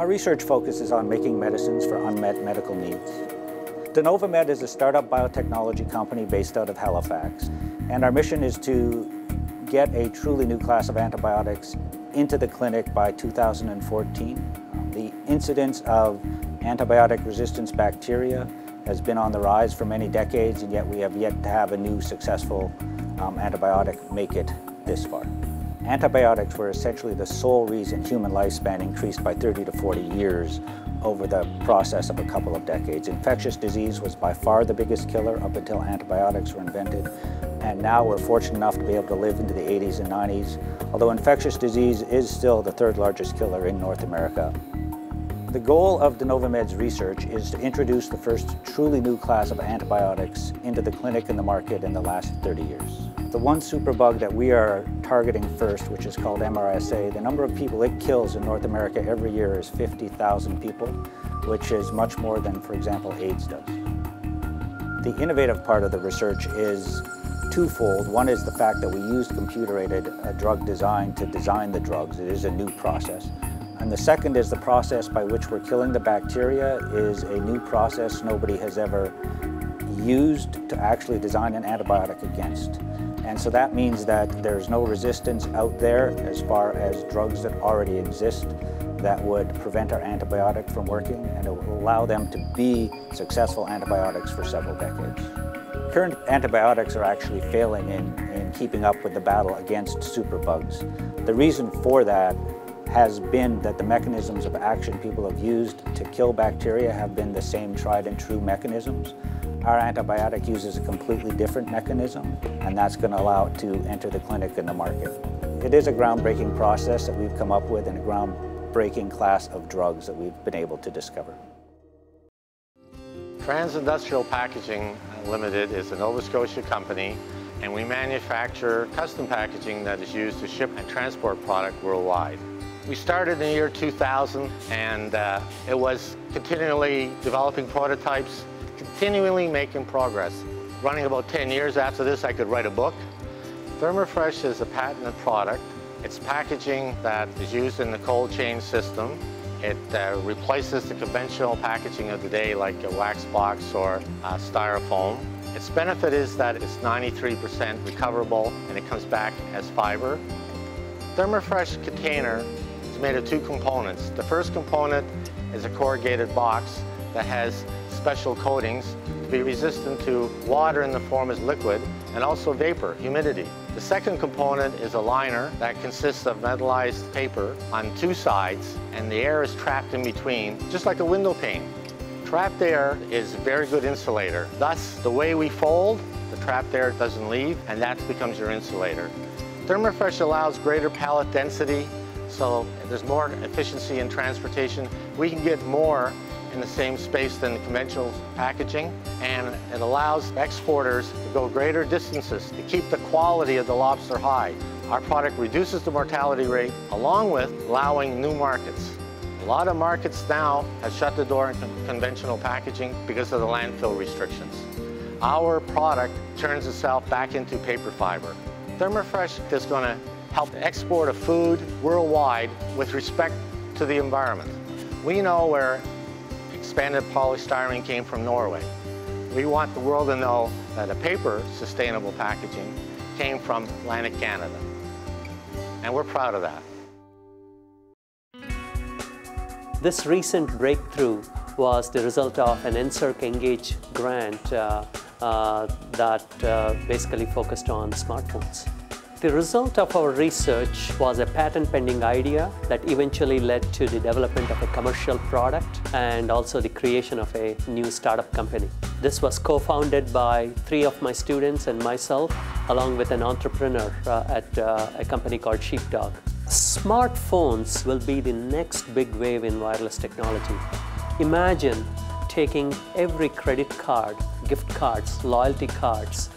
Our research focuses on making medicines for unmet medical needs. DeNovaMed is a startup biotechnology company based out of Halifax, and our mission is to get a truly new class of antibiotics into the clinic by 2014. The incidence of antibiotic resistance bacteria has been on the rise for many decades, and yet we have yet to have a new successful antibiotic make it this far. Antibiotics were essentially the sole reason human lifespan increased by 30 to 40 years over the process of a couple of decades. Infectious disease was by far the biggest killer up until antibiotics were invented, and now we're fortunate enough to be able to live into the 80s and 90s, although infectious disease is still the third largest killer in North America. The goal of DeNovaMed's research is to introduce the first truly new class of antibiotics into the clinic and the market in the last 30 years. The one superbug that we are targeting first, which is called MRSA, the number of people it kills in North America every year is 50,000 people, which is much more than, for example, AIDS does. The innovative part of the research is twofold. One is the fact that we used computer-aided drug design to design the drugs. It is a new process. And the second is the process by which we're killing the bacteria is a new process nobody has ever used to actually design an antibiotic against. And so that means that there's no resistance out there as far as drugs that already exist that would prevent our antibiotic from working, and it will allow them to be successful antibiotics for several decades. Current antibiotics are actually failing in keeping up with the battle against superbugs. The reason for that has been that the mechanisms of action people have used to kill bacteria have been the same tried and true mechanisms. Our antibiotic uses a completely different mechanism, and that's going to allow it to enter the clinic and the market. It is a groundbreaking process that we've come up with and a groundbreaking class of drugs that we've been able to discover. Trans-Industrial Packaging Limited is a Nova Scotia company, and we manufacture custom packaging that is used to ship and transport product worldwide. We started in the year 2000, and it was continually developing prototypes, continually making progress. Running about 10 years after this, I could write a book. ThermoFresh is a patented product. It's packaging that is used in the cold chain system. It replaces the conventional packaging of the day, like a wax box or styrofoam. Its benefit is that it's 93% recoverable, and it comes back as fiber. ThermoFresh container is made of two components. The first component is a corrugated box that has special coatings to be resistant to water in the form as liquid and also vapor, humidity. The second component is a liner that consists of metallized paper on two sides, and the air is trapped in between, just like a window pane. Trapped air is a very good insulator. Thus, the way we fold, the trapped air doesn't leave, and that becomes your insulator. ThermoFresh allows greater pallet density, so there's more efficiency in transportation. We can get more in the same space than the conventional packaging, and it allows exporters to go greater distances to keep the quality of the lobster high. Our product reduces the mortality rate, along with allowing new markets. A lot of markets now have shut the door in conventional packaging because of the landfill restrictions. Our product turns itself back into paper fiber. ThermoFresh is going to help export of food worldwide with respect to the environment. We know where expanded polystyrene came from Norway. We want the world to know that a paper sustainable packaging came from Atlantic Canada. And we're proud of that. This recent breakthrough was the result of an NSERC Engage grant that basically focused on smartphones. The result of our research was a patent-pending idea that eventually led to the development of a commercial product and also the creation of a new startup company. This was co-founded by 3 of my students and myself, along with an entrepreneur at a company called Sheepdog. Smartphones will be the next big wave in wireless technology. Imagine taking every credit card, gift cards, loyalty cards,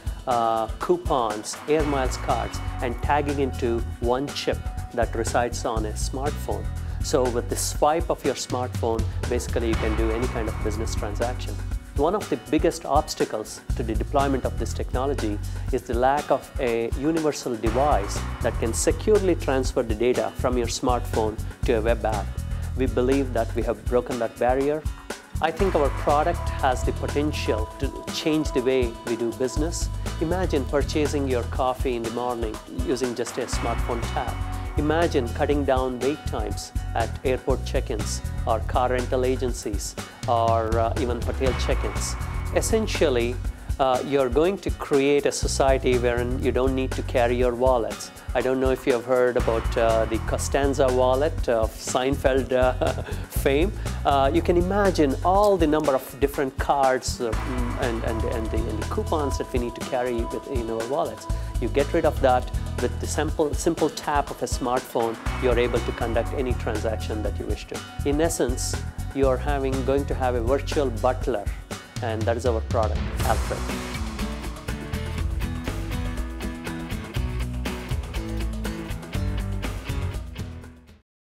coupons, air miles cards, and tagging into one chip that resides on a smartphone. So with the swipe of your smartphone, basically you can do any kind of business transaction. One of the biggest obstacles to the deployment of this technology is the lack of a universal device that can securely transfer the data from your smartphone to a web app. We believe that we have broken that barrier. I think our product has the potential to change the way we do business. Imagine purchasing your coffee in the morning using just a smartphone tap. Imagine cutting down wait times at airport check-ins or car rental agencies or even hotel check-ins. Essentially, you're going to create a society wherein you don't need to carry your wallets. I don't know if you have heard about the Costanza wallet of Seinfeld fame. You can imagine all the number of different cards and the coupons that we need to carry in our wallets. You get rid of that with the simple tap of a smartphone. You're able to conduct any transaction that you wish to. In essence, you're going to have a virtual butler, and that is our product, Alfred.